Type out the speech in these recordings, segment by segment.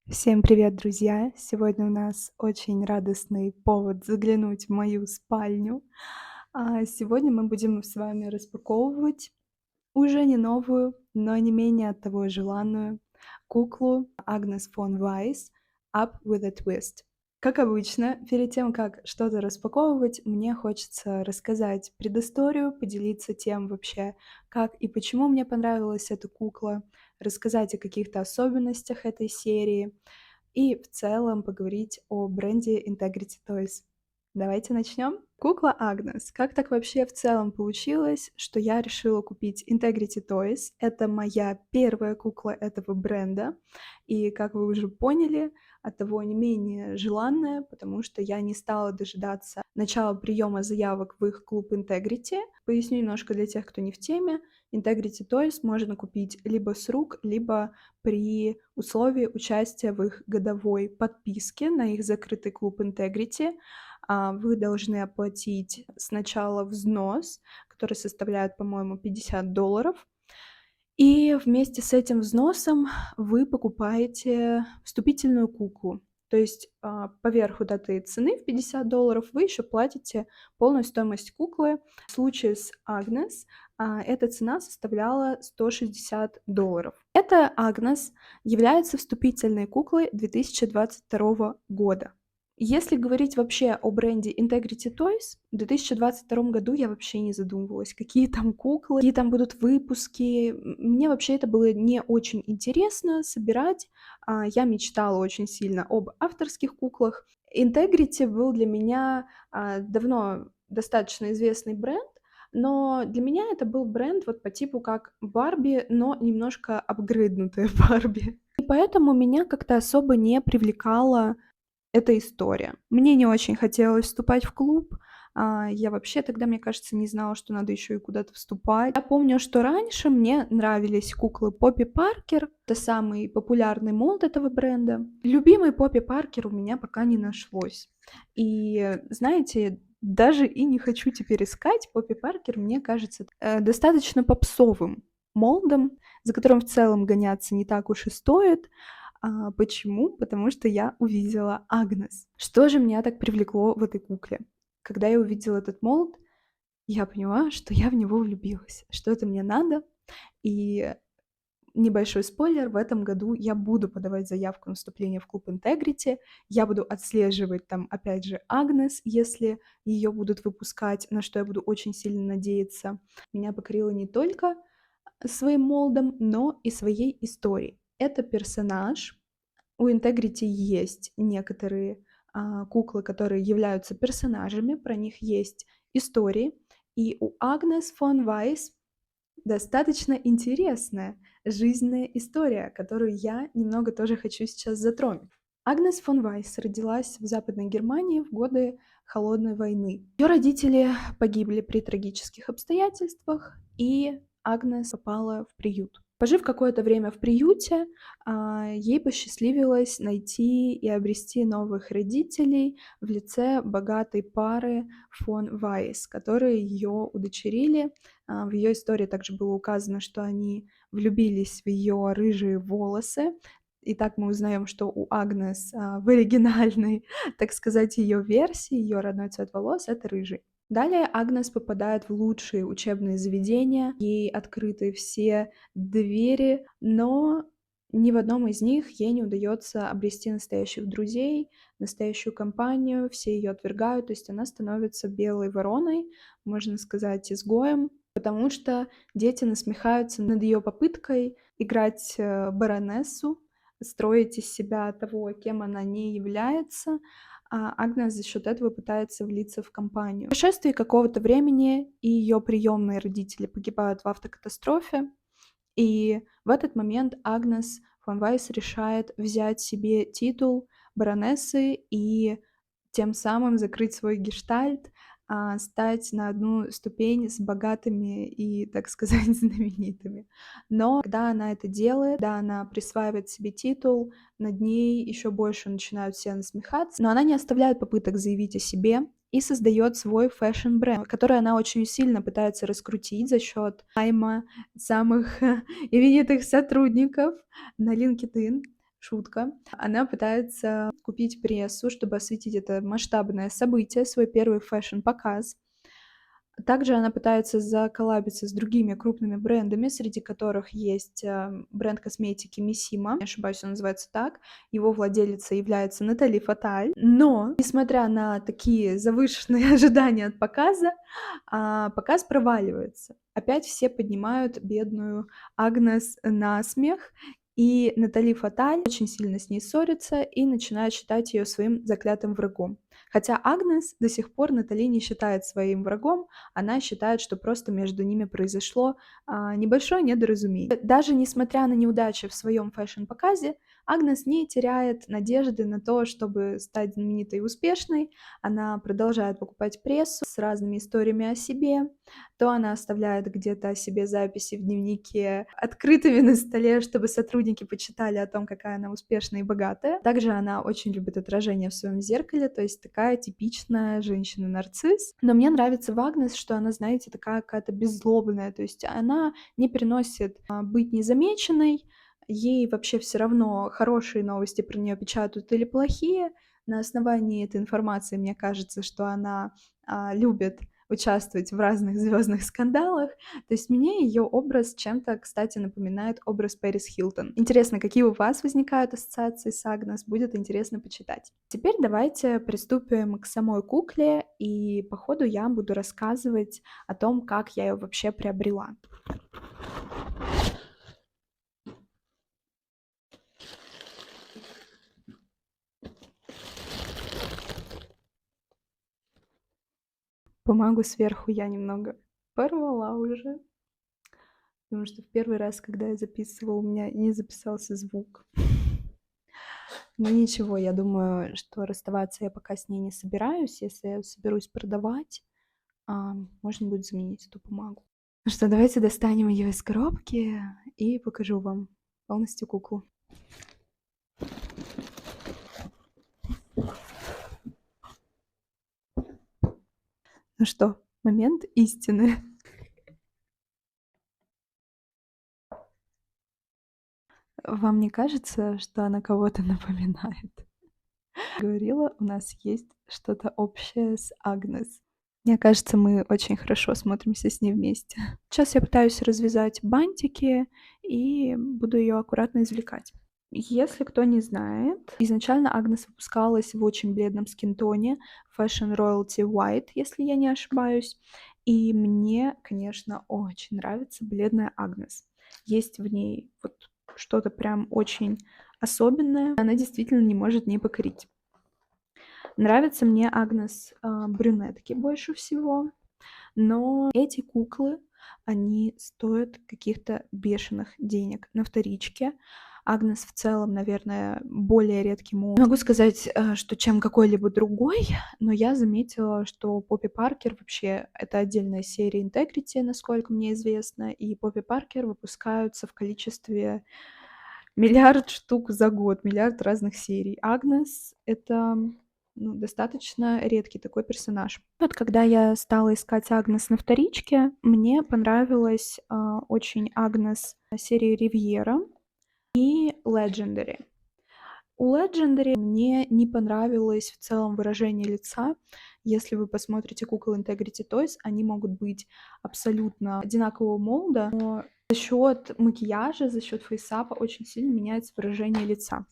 Всем привет, друзья! Сегодня у нас очень радостный повод заглянуть в мою спальню. Сегодня мы будем с вами распаковывать уже не новую, но не менее оттого желанную куклу Agnes von Weiss Up with a Twist. Как обычно, перед тем, как что-то распаковывать, мне хочется рассказать предысторию, поделиться тем вообще, как и почему мне понравилась эта кукла, рассказать о каких-то особенностях этой серии и в целом поговорить о бренде Integrity Toys. Давайте начнем. Кукла Агнес. Как так вообще в целом получилось, что я решила купить Integrity Toys? Это моя первая кукла этого бренда. И, как вы уже поняли, оттого не менее желанная, потому что я не стала дожидаться начала приема заявок в их клуб Integrity. Поясню немножко для тех, кто не в теме. Integrity Toys можно купить либо с рук, либо при условии участия в их годовой подписке на их закрытый клуб Integrity. Вы должны оплатить сначала взнос, который составляет, по-моему, $50, и вместе с этим взносом вы покупаете вступительную куклу. То есть поверх вот этой цены в $50 вы еще платите полную стоимость куклы. В случае с Агнес эта цена составляла $160. Эта Агнес является вступительной куклой 2022 года. Если говорить вообще о бренде Integrity Toys, в 2022 году я вообще не задумывалась, какие там куклы, какие там будут выпуски. Мне вообще это было не очень интересно собирать. Я мечтала очень сильно об авторских куклах. Integrity был для меня давно достаточно известный бренд, но для меня это был бренд вот по типу как Барби, но немножко апгрейднутая Барби. И поэтому меня как-то особо не привлекала эта история. Мне не очень хотелось вступать в клуб. Я вообще тогда, мне кажется, не знала, что надо еще и куда-то вступать. Я помню, что раньше мне нравились куклы Поппи Паркер. Это самый популярный молд этого бренда. Любимый Поппи Паркер у меня пока не нашлось. И, знаете, даже и не хочу теперь искать. Поппи Паркер, мне кажется, достаточно попсовым молдом, за которым в целом гоняться не так уж и стоит. Почему? Потому что я увидела Агнес. Что же меня так привлекло в этой кукле? Когда я увидела этот молд, я поняла, что я в него влюбилась, что это мне надо. И небольшой спойлер, в этом году я буду подавать заявку на вступление в клуб Integrity. Я буду отслеживать там, опять же, Агнес, если ее будут выпускать, на что я буду очень сильно надеяться. Меня покорило не только своим молдом, но и своей историей. Это персонаж. У Integrity есть некоторые куклы, которые являются персонажами, про них есть истории. И у Агнес фон Вайс достаточно интересная жизненная история, которую я немного тоже хочу сейчас затронуть. Агнес фон Вайс родилась в Западной Германии в годы Холодной войны. Ее родители погибли при трагических обстоятельствах, и Агнес попала в приют. Пожив какое-то время в приюте, ей посчастливилось найти и обрести новых родителей в лице богатой пары фон Вайс, которые ее удочерили. В ее истории также было указано, что они влюбились в ее рыжие волосы. И так мы узнаем, что у Агнес в оригинальной, так сказать, ее версии, ее родной цвет волос — это рыжий. Далее Агнес попадает в лучшие учебные заведения, ей открыты все двери, но ни в одном из них ей не удается обрести настоящих друзей, настоящую компанию, все ее отвергают, то есть она становится белой вороной, можно сказать, изгоем, потому что дети насмехаются над ее попыткой играть баронессу, строить из себя того, кем она не является, Агнес за счет этого пытается влиться в компанию. По прошествии какого-то времени и ее приемные родители погибают в автокатастрофе, и в этот момент Агнес фон Вайс решает взять себе титул баронессы и тем самым закрыть свой гештальт, стать на одну ступень с богатыми и, так сказать, знаменитыми. Но когда она это делает, когда она присваивает себе титул, над ней еще больше начинают все насмехаться, но она не оставляет попыток заявить о себе и создает свой фэшн-бренд, который она очень сильно пытается раскрутить за счет найма самых именитых сотрудников на LinkedIn, шутка. Она пытается купить прессу, чтобы осветить это масштабное событие, свой первый фэшн-показ. Также она пытается заколлабиться с другими крупными брендами, среди которых есть, бренд косметики Missima, не ошибаюсь, он называется так. Его владелицей является Натали Фаталь. Но, несмотря на такие завышенные ожидания от показа, показ проваливается. Опять все поднимают бедную Агнес на смех, и Натали Фаталь очень сильно с ней ссорится и начинает считать ее своим заклятым врагом. Хотя Агнес до сих пор Натали не считает своим врагом, она считает, что просто между ними произошло небольшое недоразумение. Даже несмотря на неудачи в своем фэшн-показе, Агнес не теряет надежды на то, чтобы стать знаменитой и успешной. Она продолжает покупать прессу с разными историями о себе. То она оставляет где-то о себе записи в дневнике открытыми на столе, чтобы сотрудники почитали о том, какая она успешная и богатая. Также она очень любит отражение в своем зеркале, то есть такая типичная женщина-нарцисс. Но мне нравится в Агнес, что она, знаете, такая какая-то беззлобная, то есть она не переносит быть незамеченной, ей вообще все равно, хорошие новости про нее печатают или плохие. На основании этой информации мне кажется, что она любит участвовать в разных звездных скандалах. То есть мне ее образ чем-то, кстати, напоминает образ Пэрис Хилтон. Интересно, какие у вас возникают ассоциации с Агнес? Будет интересно почитать. Теперь давайте приступим к самой кукле, и по ходу я буду рассказывать о том, как я ее вообще приобрела. Бумагу сверху я немного порвала уже, потому что в первый раз, когда я записывала, у меня не записался звук. Но ничего, я думаю, что расставаться я пока с ней не собираюсь. Если я соберусь продавать, можно будет заменить эту бумагу. Ну что, давайте достанем ее из коробки и покажу вам полностью куклу. Ну что, момент истины. Вам не кажется, что она кого-то напоминает? Говорила, у нас есть что-то общее с Агнес. Мне кажется, мы очень хорошо смотримся с ней вместе. Сейчас я пытаюсь развязать бантики и буду ее аккуратно извлекать. Если кто не знает, изначально Агнес выпускалась в очень бледном скинтоне Fashion Royalty White, если я не ошибаюсь. И мне, конечно, очень нравится бледная Агнес. Есть в ней вот что-то прям очень особенное. Она действительно не может не покорить. Нравятся мне Агнес брюнетки больше всего, но эти куклы, они стоят каких-то бешеных денег на вторичке. Агнес в целом, наверное, более редкий молд. Могу сказать, что чем какой-либо другой, но я заметила, что Поппи Паркер вообще это отдельная серия Integrity, насколько мне известно, и Поппи Паркер выпускаются в количестве миллиард штук за год, миллиард разных серий. Агнес — это достаточно редкий такой персонаж. Вот когда я стала искать Агнес на вторичке, мне понравилась очень Агнес серии Ривьера и Legendary. У Legendary мне не понравилось в целом выражение лица. Если вы посмотрите кукол Integrity Toys, они могут быть абсолютно одинакового молда, но за счет макияжа, за счет фейсапа очень сильно меняется выражение лица.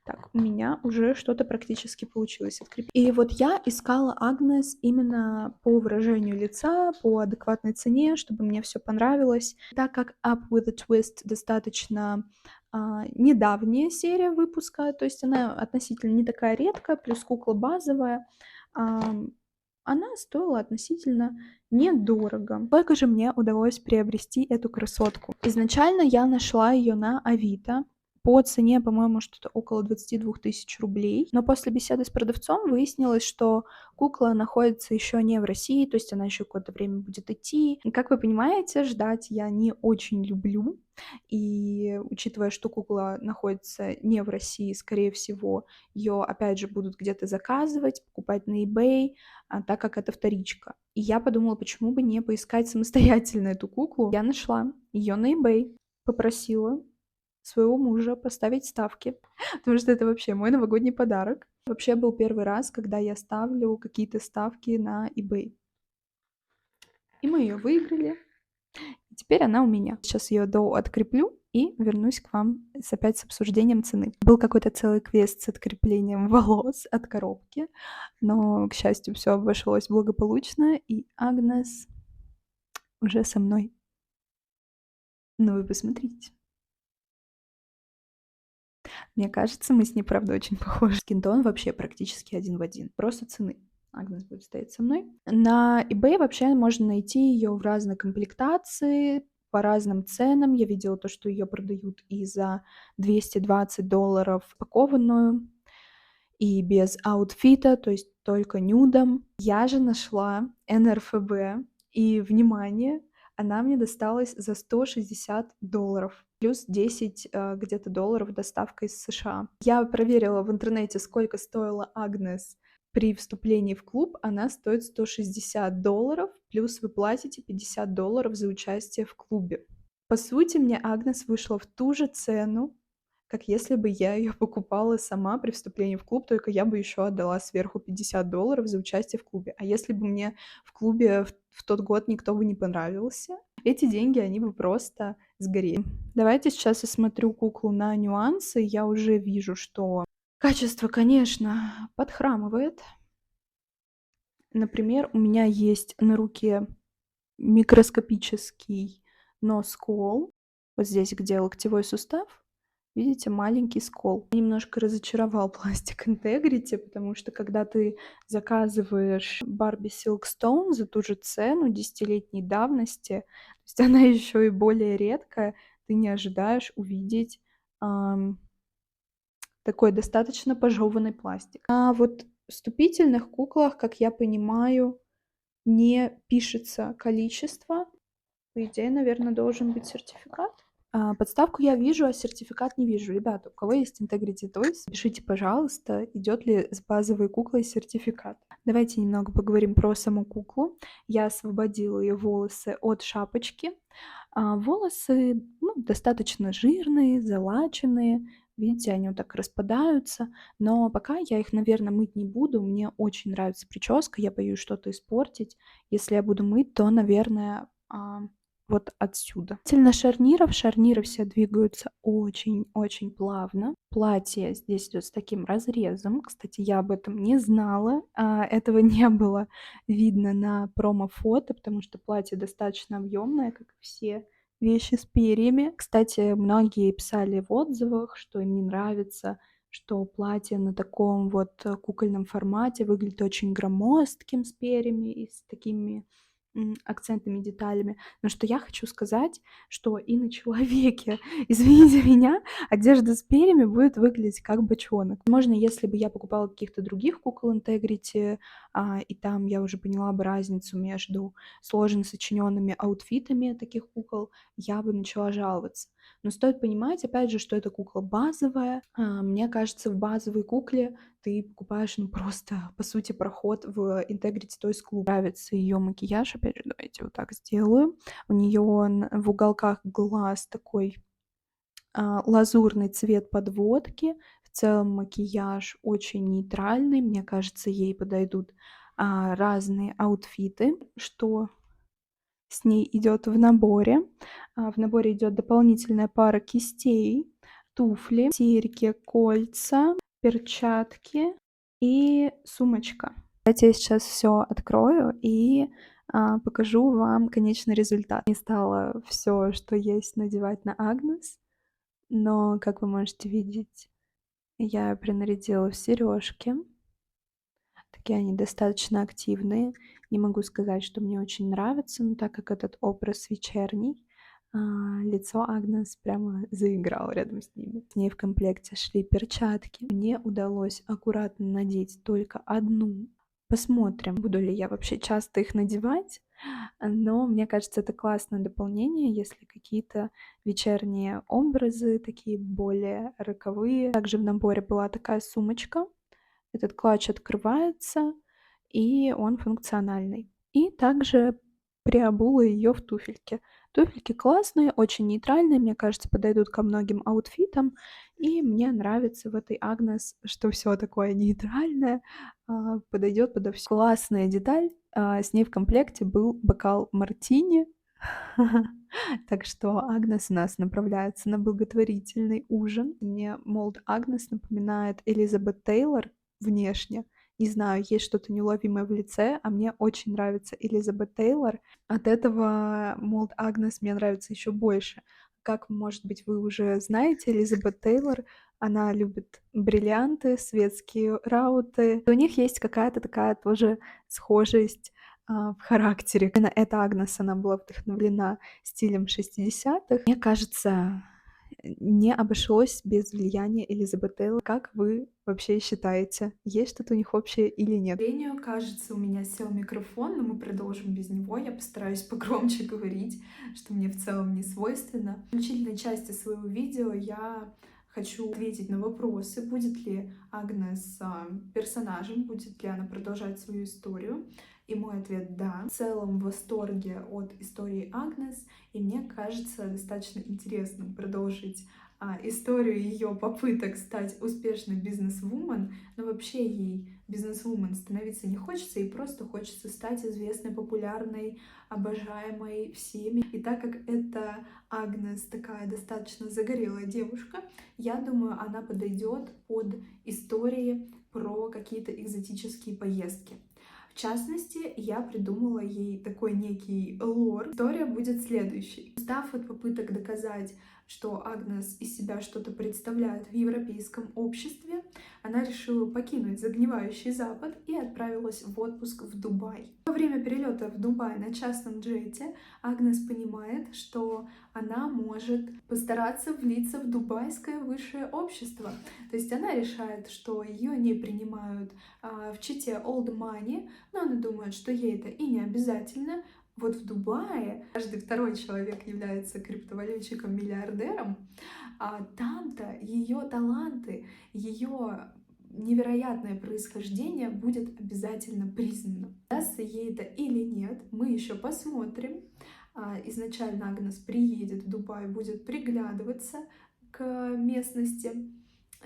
Так, у меня уже что-то практически получилось открепить. И вот я искала Агнес именно по выражению лица, по адекватной цене, чтобы мне все понравилось. Так как Up with a Twist достаточно недавняя серия выпуска, то есть она относительно не такая редкая, плюс кукла базовая, она стоила относительно недорого. Сколько же мне удалось приобрести эту красотку? Изначально я нашла ее на Авито по цене, по-моему, что-то около 22 тысяч рублей. Но после беседы с продавцом выяснилось, что кукла находится еще не в России, то есть она еще какое-то время будет идти. И, как вы понимаете, ждать я не очень люблю. И учитывая, что кукла находится не в России, скорее всего, ее опять же будут где-то заказывать, покупать на eBay, так как это вторичка. И я подумала, почему бы не поискать самостоятельно эту куклу. Я нашла ее на eBay, попросила своего мужа поставить ставки, потому что это вообще мой новогодний подарок. Вообще был первый раз, когда я ставлю какие-то ставки на eBay. И мы ее выиграли. И теперь она у меня. Сейчас ее откреплю и вернусь к вам опять с обсуждением цены. Был какой-то целый квест с откреплением волос от коробки, но, к счастью, все обошлось благополучно, и Агнес уже со мной. Ну вы посмотрите. Мне кажется, мы с ней, правда, очень похожи. Скинтон вообще практически один в один. Просто цены. Агнес будет стоять со мной. На eBay вообще можно найти ее в разной комплектации, по разным ценам. Я видела то, что ее продают и за $220 упакованную, и без аутфита, то есть только нюдом. Я же нашла НРФБ, и, внимание, она мне досталась за $160, плюс 10 где-то долларов доставка из США. Я проверила в интернете, сколько стоила Агнес при вступлении в клуб. Она стоит $160, плюс вы платите $50 за участие в клубе. По сути, мне Агнес вышла в ту же цену, как если бы я ее покупала сама при вступлении в клуб, только я бы еще отдала сверху $50 за участие в клубе. А если бы мне в клубе в тот год никто бы не понравился, эти деньги, они бы просто сгорели. Давайте сейчас я смотрю куклу на нюансы. Я уже вижу, что качество, конечно, подхрамывает. Например, у меня есть на руке микроскопический нос-скол. Вот здесь, где локтевой сустав, видите, маленький скол. Немножко разочаровал пластик Integrity, потому что когда ты заказываешь Barbie Silkstone за ту же цену 10-летней давности, то есть она еще и более редкая, ты не ожидаешь увидеть такой достаточно пожеванный пластик. А вот в вступительных куклах, как я понимаю, не пишется количество. По идее, наверное, должен быть сертификат. Подставку я вижу, а сертификат не вижу. Ребята, у кого есть Integrity Toys, пишите, пожалуйста, идет ли с базовой куклой сертификат. Давайте немного поговорим про саму куклу. Я освободила ее волосы от шапочки. Волосы достаточно жирные, залаченные. Видите, они вот так распадаются. Но пока я их, наверное, мыть не буду. Мне очень нравится прическа. Я боюсь что-то испортить. Если я буду мыть, то, наверное, вот отсюда. Касательно шарниров, шарниры все двигаются очень-очень плавно. Платье здесь идет с таким разрезом. Кстати, я об этом не знала. Этого не было видно на промо-фото, потому что платье достаточно объемное, как и все вещи с перьями. Кстати, многие писали в отзывах, что им не нравится, что платье на таком вот кукольном формате выглядит очень громоздким с перьями и с такими акцентными деталями. Но что я хочу сказать, что и на человеке, извините меня, одежда с перьями будет выглядеть как бочонок. Возможно, если бы я покупала каких-то других кукол Integrity, и там я уже поняла бы разницу между сложно сочиненными аутфитами таких кукол, я бы начала жаловаться. Но стоит понимать, опять же, что эта кукла базовая. Мне кажется, в базовой кукле ты покупаешь, просто, по сути, проход в Integrity Toys Club. Нравится ее макияж, опять же, давайте вот так сделаю. У нее в уголках глаз такой лазурный цвет подводки. В целом макияж очень нейтральный. Мне кажется, ей подойдут разные аутфиты, что с ней идет в наборе. В наборе идет дополнительная пара кистей, туфли, серьги, кольца, перчатки и сумочка. Давайте я сейчас все открою и покажу вам конечный результат. Не стала все, что есть, надевать на Агнес, но, как вы можете видеть, я принарядила в сережки. Такие они достаточно активные. Не могу сказать, что мне очень нравится, но так как этот образ вечерний, лицо Агнес прямо заиграло рядом с ними. С ней в комплекте шли перчатки. Мне удалось аккуратно надеть только одну. Посмотрим, буду ли я вообще часто их надевать. Но мне кажется, это классное дополнение, если какие-то вечерние образы, такие более роковые. Также в наборе была такая сумочка. Этот клатч открывается, и он функциональный. И также приобула ее в туфельки. Туфельки классные, очень нейтральные, мне кажется, подойдут ко многим аутфитам. И мне нравится в этой Агнес, что все такое нейтральное, подойдет подо всё. Классная деталь, с ней в комплекте был бокал мартини. Так что Агнес у нас направляется на благотворительный ужин. Мне молд Агнес напоминает Элизабет Тейлор внешне. Не знаю, есть что-то неуловимое в лице, а мне очень нравится Элизабет Тейлор. От этого молд Агнес мне нравится еще больше. Как, может быть, вы уже знаете, Элизабет Тейлор, она любит бриллианты, светские рауты. У них есть какая-то такая тоже схожесть в характере. Именно эта Агнес, она была вдохновлена стилем 60-х. Мне кажется, не обошлось без влияния Элизабет Тейлор. Как вы вообще считаете, есть что-то у них общее или нет? К сожалению, кажется, у меня сел микрофон, но мы продолжим без него. Я постараюсь погромче говорить, что мне в целом не свойственно. В заключительной части своего видео я хочу ответить на вопросы, будет ли Агнес персонажем, будет ли она продолжать свою историю. И мой ответ — да. В целом в восторге от истории Агнес, и мне кажется достаточно интересным продолжить историю ее попыток стать успешной бизнес-вумен, но вообще ей бизнес-вумен становиться не хочется, ей просто хочется стать известной, популярной, обожаемой всеми. И так как это Агнес такая достаточно загорелая девушка, я думаю, она подойдет под истории про какие-то экзотические поездки. В частности, я придумала ей такой некий лор. История будет следующей. Устав от попыток доказать, что Агнес из себя что-то представляет в европейском обществе, она решила покинуть загнивающий Запад и отправилась в отпуск в Дубай. Во время перелета в Дубай на частном джете Агнес понимает, что она может постараться влиться в дубайское высшее общество. То есть она решает, что ее не принимают в чете Old Money, но она думает, что ей это и не обязательно. Вот в Дубае каждый второй человек является криптовалютчиком-миллиардером, а там-то ее таланты, ее невероятное происхождение будет обязательно признано. Удастся ей это или нет, мы еще посмотрим. Изначально Агнес приедет в Дубай, будет приглядываться к местности.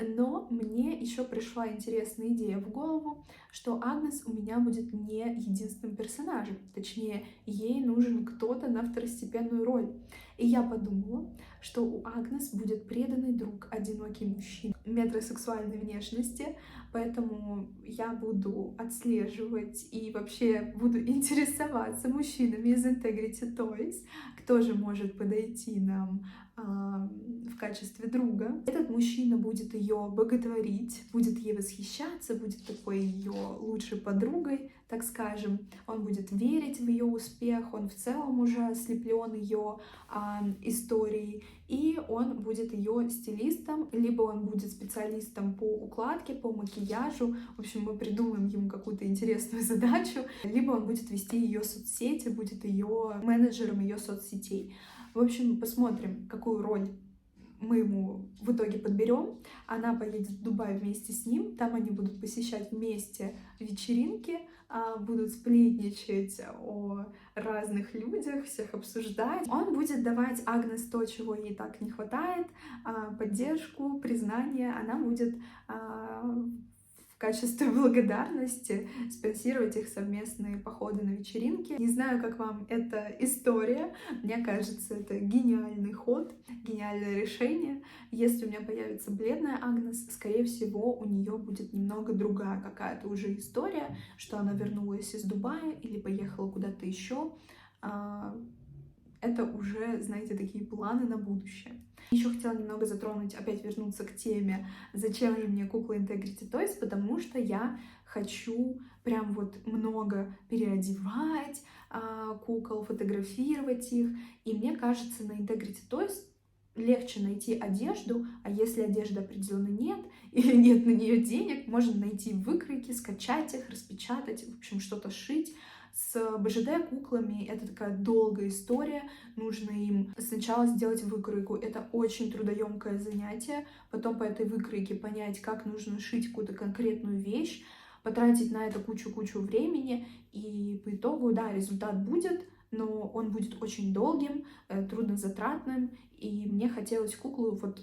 Но мне еще пришла интересная идея в голову, что Агнес у меня будет не единственным персонажем. Точнее, ей нужен кто-то на второстепенную роль. И я подумала, что у Агнес будет преданный друг, одинокий мужчина метросексуальной внешности, поэтому я буду отслеживать и вообще буду интересоваться мужчинами из Integrity Toys, кто же может подойти нам в качестве друга. Этот мужчина будет ее боготворить, будет ей восхищаться, будет такой ее лучшей подругой, так скажем. Он будет верить в ее успех, он в целом уже ослеплен ее историей, и он будет ее стилистом, либо он будет специалистом по укладке, по макияжу. В общем, мы придумаем ему какую-то интересную задачу, либо он будет вести ее соцсети, будет ее менеджером ее соцсетей. В общем, посмотрим, какую роль мы ему в итоге подберем. Она поедет в Дубай вместе с ним, там они будут посещать вместе вечеринки, будут сплетничать о разных людях, всех обсуждать. Он будет давать Агнес то, чего ей так не хватает, поддержку, признание. Она будет в качестве благодарности спонсировать их совместные походы на вечеринки. Не знаю, как вам эта история. Мне кажется, это гениальный ход, гениальное решение. Если у меня появится бледная Агнес, скорее всего, у нее будет немного другая какая-то уже история, что она вернулась из Дубая или поехала куда-то еще. Это уже, знаете, такие планы на будущее. Еще хотела немного затронуть, опять вернуться к теме, зачем же мне куклы Integrity Toys, потому что я хочу прям вот много переодевать кукол, фотографировать их, и мне кажется, на Integrity Toys легче найти одежду, а если одежды определенно нет, или нет на нее денег, можно найти выкройки, скачать их, распечатать, в общем, что-то шить. С БЖД куклами это такая долгая история, нужно им сначала сделать выкройку, это очень трудоемкое занятие, потом по этой выкройке понять, как нужно шить какую-то конкретную вещь, потратить на это кучу времени, и по итогу, да, результат будет, но он будет очень долгим, труднозатратным, и мне хотелось куклу, вот,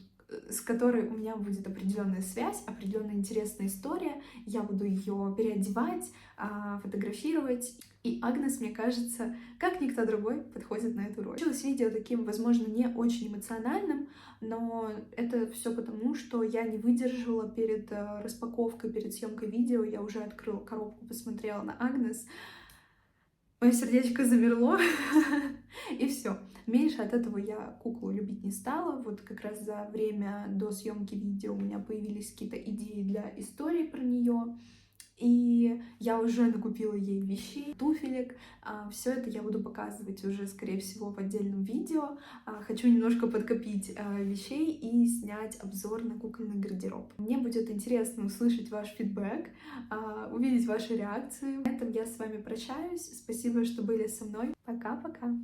с которой у меня будет определенная связь, определенная интересная история. Я буду ее переодевать, фотографировать. И Агнес, мне кажется, как никто другой подходит на эту роль. Получилось видео таким, возможно, не очень эмоциональным, но это все потому, что я не выдержала перед распаковкой, перед съемкой видео. Я уже открыла коробку, посмотрела на Агнес. Мое сердечко замерло, и все. Меньше от этого я куклу любить не стала. Вот как раз за время до съемки видео у меня появились какие-то идеи для истории про нее. И я уже накупила ей вещей, туфелек. Все это я буду показывать уже, скорее всего, в отдельном видео. Хочу немножко подкопить вещей и снять обзор на кукольный гардероб. Мне будет интересно услышать ваш фидбэк, увидеть ваши реакции. На этом я с вами прощаюсь. Спасибо, что были со мной. Пока-пока!